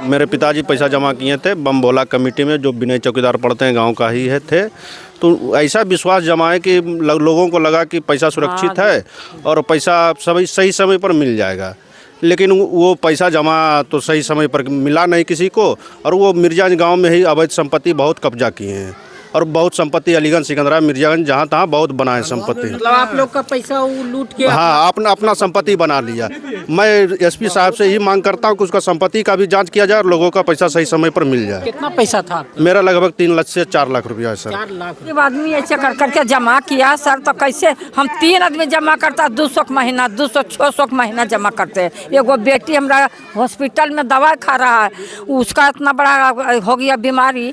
मेरे पिताजी पैसा जमा किए थे बम भोला कमेटी में, जो विनय चौकीदार पढ़ते हैं गांव का ही है थे। तो ऐसा विश्वास जमाए कि लोगों को लगा कि पैसा सुरक्षित है और पैसा सही समय पर मिल जाएगा। लेकिन वो पैसा जमा तो सही समय पर मिला नहीं किसी को, और वो मिर्जागंज गांव में ही अवैध संपत्ति बहुत कब्जा किए हैं, और बहुत संपत्ति अलीगंज, सिकंदरा, मिर्जागंज जहाँ तहाँ बहुत बना है संपत्ति। मतलब आप लोग का पैसा वो लूट के हाँ, अपना संपत्ति बना लिया। मैं एसपी साहब से ही मांग करता हूँ कि उसका संपत्ति का भी जांच किया जाए और लोगों का पैसा सही समय पर मिल जाए। कितना पैसा था? मेरा लगभग 3 लाख से 4 लाख रुपया है सर। 4 लाख। जब आदमी ऐसे कर करके जमा किया सर, तो कैसे हम 3 आदमी जमा करता, 200 का महीना, 200-600 का महीना जमा करते हैं। एगो बेटी हमारा हॉस्पिटल में दवा खा रहा है, उसका इतना बड़ा हो गया बीमारी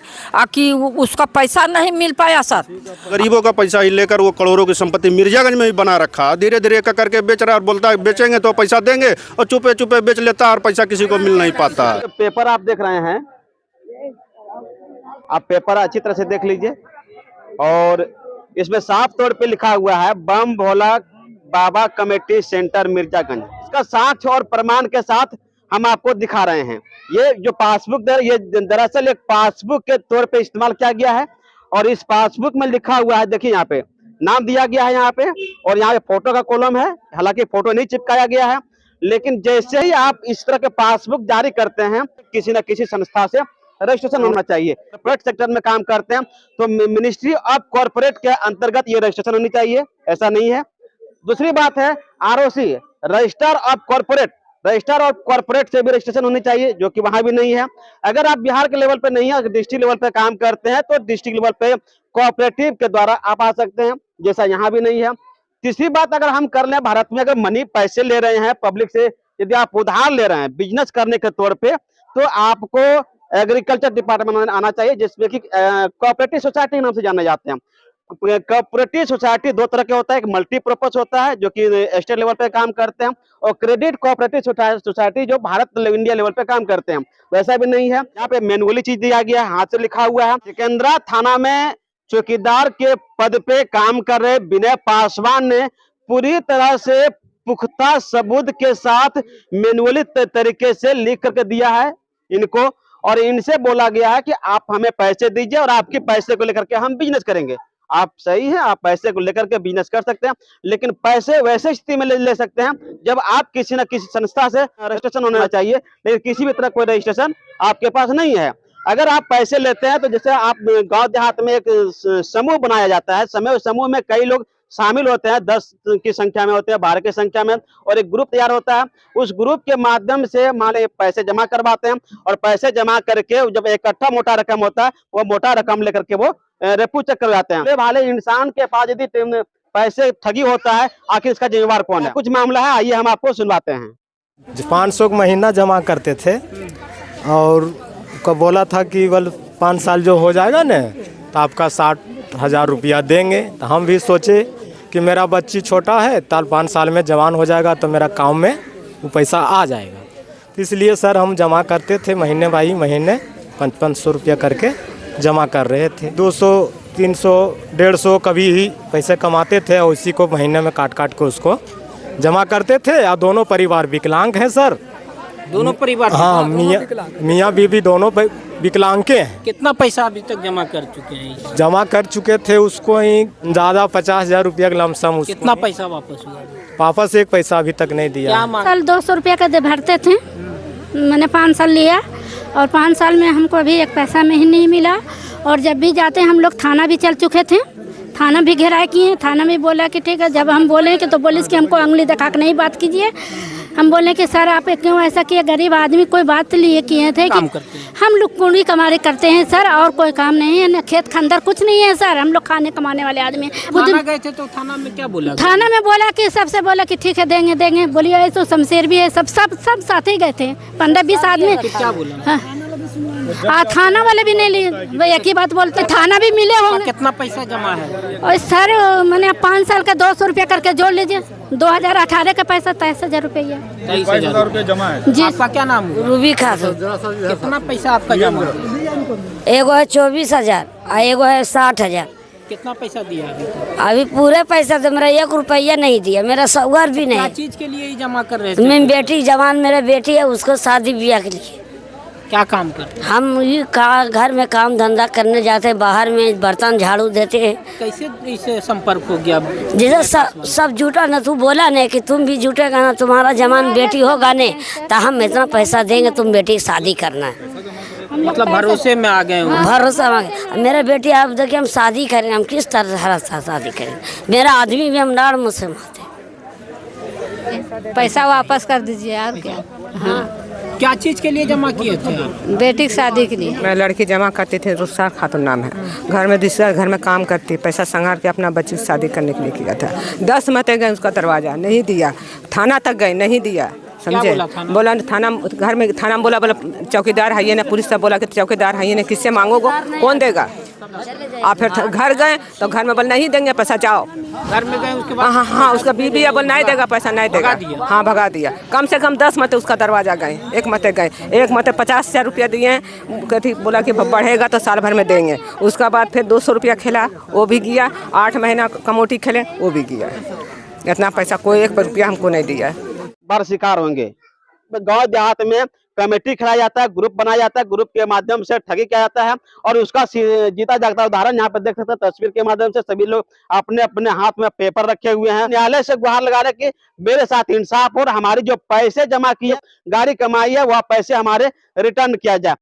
कि उसका पैसा नहीं मिल पाया सर। गरीबों का पैसा ही लेकर वो करोड़ों की संपत्ति मिर्जागंज में ही बना रखा, धीरे धीरे एक करके बेच रहा है और बोलता है बेचेंगे तो पैसा देंगे, और चुपे चुपे बेच लेता है और पैसा किसी को मिल नहीं पाता। पेपर आप देख रहे हैं, आप पेपर अच्छी तरह से देख लीजिए, और इसमें साफ तौर पे लिखा हुआ है बम भोला बाबा कमेटी सेंटर मिर्जागंज। इसका साक्ष्य और प्रमाण के साथ हम आपको दिखा रहे हैं। ये जो पासबुक ये दरअसल एक पासबुक के तौर पे इस्तेमाल किया गया है, और इस पासबुक में लिखा हुआ है, देखिए यहाँ पे नाम दिया गया है यहाँ पे, और यहाँ पे फोटो का कॉलम है। हालांकि फोटो नहीं चिपकाया गया है, लेकिन जैसे ही आप इस तरह के पासबुक जारी करते हैं, किसी न किसी संस्था से रजिस्ट्रेशन होना चाहिए। कॉर्पोरेट सेक्टर में काम करते हैं तो मिनिस्ट्री ऑफ कॉर्पोरेट के अंतर्गत ये रजिस्ट्रेशन होनी चाहिए, ऐसा नहीं है। दूसरी बात है ROC, register of corporate, register of corporate से भी रजिस्ट्रेशन होनी चाहिए, जो कि वहां भी नहीं है। अगर आप बिहार के लेवल पे नहीं है, डिस्ट्रिक्ट लेवल पे काम करते हैं, तो डिस्ट्रिक्ट लेवल पे कोऑपरेटिव के द्वारा आप आ सकते हैं, जैसा यहाँ भी नहीं है। तीसरी बात, अगर हम कर लें भारत में, अगर मनी पैसे ले रहे हैं पब्लिक से, यदि आप उधार ले रहे हैं बिजनेस करने के तौर पे, तो आपको एग्रीकल्चर डिपार्टमेंट आना चाहिए, जिसमें कि कोऑपरेटिव सोसाइटी के नाम से जाने जाते हैं। कोऑपरेटिव सोसाइटी 2 तरह के होता है, एक मल्टीपर्पज होता है जो कि स्टेट लेवल पे काम करते हैं, और क्रेडिट कोऑपरेटिव सोसाइटी जो भारत इंडिया लेवल पे काम करते हैं। वैसा भी नहीं है, यहाँ पे मैनुअली चीज दिया गया है, हाथ से लिखा हुआ है। सिकंदरा थाना में चौकीदार के पद पे काम कर रहे विनय पासवान ने पूरी तरह से पुख्ता सबूत के साथ मैनुअली तरीके से लिख करके दिया है इनको, और इनसे बोला गया है कि आप हमें पैसे दीजिए और आपके पैसे को लेकर के हम बिजनेस करेंगे। आप सही है, आप पैसे को लेकर के बिजनेस कर सकते हैं, लेकिन पैसे वैसे स्थिति में ले सकते हैं जब आप किसी न किसी संस्था से रजिस्ट्रेशन होना चाहिए, लेकिन किसी भी तरह कोई रजिस्ट्रेशन आपके पास नहीं है। अगर आप पैसे लेते हैं तो जैसे आप गांव देहात में एक समूह बनाया जाता है, समूह में कई लोग शामिल होते हैं, 10 की संख्या में होते हैं, 12 की संख्या में, और एक ग्रुप तैयार होता है। उस ग्रुप के माध्यम से माने पैसे जमा करवाते हैं, और पैसे जमा करके जब इकट्ठा मोटा रकम होता है, वो मोटा रकम लेकर के वो रेपू चेक करवाते हैं। वाले इंसान के पास यदि पैसे ठगी होता है, आखिर इसका जिम्मेवार कौन है? कुछ मामला है, आइए हम आपको सुनवाते हैं। 500 का महीना जमा करते थे, और बोला था कि 5 साल जो हो जाएगा ना, तो आपका 60,000 रुपया देंगे। तो हम भी सोचे कि मेरा बच्ची छोटा है, ताल 5 साल में जवान हो जाएगा तो मेरा काम में वो पैसा आ जाएगा। तो इसलिए सर हम जमा करते थे, महीने बाई महीने 500 रुपया करके जमा कर रहे थे। 200, 300, 150 कभी ही पैसे कमाते थे, और उसी को महीने में काट के उसको जमा करते थे। और दोनों परिवार विकलांग हैं सर। दोनों परिवार? हाँ, मियाँ बीवी दोनों विकलांग के हैं। कितना पैसा अभी तक जमा कर चुके हैं? जमा कर चुके थे उसको ही ज़्यादा 50,000 रुपया लमसम। कितना पैसा वापस हुआ? वापस एक पैसा अभी तक नहीं दिया। साल 200 रुपया का भरते थे, मैंने 5 साल लिया, और 5 साल में हमको अभी एक पैसा में ही नहीं मिला। और जब भी जाते हम लोग थाना भी चल चुके थे, थाना भी घेराए किए, थाना में बोला कि ठीक है। जब हम बोले कि तो पुलिस की हमको अंगुली दिखा के नहीं बात कीजिए। हम बोले कि सर आप क्यों ऐसा किए, गरीब आदमी कोई बात लिए किए थे कि हम लोग कुंडी कमारे करते हैं सर, और कोई काम नहीं है, खेत खंदर कुछ नहीं है सर, हम लोग खाने कमाने वाले आदमी। थाना गए थे तो थाना में क्या बोला? थाना में बोला कि सबसे बोला कि ठीक है देंगे। बोलिए तो शमशेर भी है, सब साथ ही गए थे, 15-20 आदमी। क्या बोला? थाना वाले भी नहीं लिए, वही एक ही बात बोलते। थाना भी मिले होंगे। कितना पैसा जमा है? और सर मैंने 5 साल का 200 रुपया करके जोड़ लीजिए, 2018 का पैसा 23,000 रुपया। 23,000 रुपया जमा है जी। आपका क्या नाम? रूबी खातून। कितना पैसा आपका जमा? एगो है 24,000 और एगो है 60,000। कितना पैसा दिया अभी पूरे पैसा तो मेरा 1 रुपया नहीं दिया, मेरा सौगर भी नहीं। क्या चीज के लिए ही जमा कर रहे थे? मैं बेटी जवान, मेरा बेटी है, उसको शादी ब्याह के लिए। क्या काम करते हैं? हम ये घर में काम धंधा करने जाते हैं, बाहर में बर्तन झाड़ू देते हैं। कैसे इससे संपर्क हो गया? जैसे सब जुटा ना, तू बोला नहीं कि तुम भी जुटेगा ना, तुम्हारा जवान बेटी होगा नहीं तो हम इतना पैसा देंगे, तुम बेटी की शादी करना है। मतलब भरोसे में आ गए हो? भरोसा मांगे मेरे बेटी, आप देखिए हम शादी करें, हम किस तरह से शादी करें? मेरा आदमी भी हम नाड़ मुँह से मारते। पैसा वापस कर दीजिए और क्या। हाँ, क्या चीज के लिए जमा किए थे आप? बेटी की शादी के लिए। मैं लड़की जमा करती थी, रुखसार खातून नाम है। घर में दूसरा घर में काम करती, पैसा संभाल के अपना बच्ची की शादी करने के लिए किया था। 10 मते गए, उसका दरवाजा नहीं दिया, थाना तक गए नहीं दिया, समझे? बोला थाना, घर में थाना में बोला चौकीदार है ये ना, पुलिस से बोला कि चौकीदार है ये ना, किससे मांगोगे, कौन देगा? आप फिर घर गए तो घर में बोल नहीं देंगे पैसा, जाओ। घर में गए उसके बाद? हाँ, उसका बीबी बोल नहीं देगा पैसा, नहीं देगा। हाँ, भगा दिया। कम से कम 10 मते उसका दरवाजा गए, 1 मते गए, 1 मते 50,000 रुपया दिए। कथी बोला कि बढ़ेगा तो साल भर में देंगे। उसका बाद फिर 200 रुपया खेला, वो भी गया। 8 महीना कमोटी खेले, वो भी गया। इतना पैसा कोई 1 रुपया हमको नहीं दिया। बार शिकार होंगे। गांव देहात में कमेटी खिलाया जाता है, ग्रुप बनाया जाता है, ग्रुप के माध्यम से ठगी किया जाता है और उसका जीता जागता उदाहरण यहाँ पर देख सकते हैं। तस्वीर के माध्यम से सभी लोग अपने अपने हाथ में पेपर रखे हुए हैं। न्यायालय से गुहार लगा रहे कि मेरे साथ इंसाफ और हमारी जो पैसे जमा किए, गाड़ी कमाई है, वह पैसे हमारे रिटर्न किया जाए।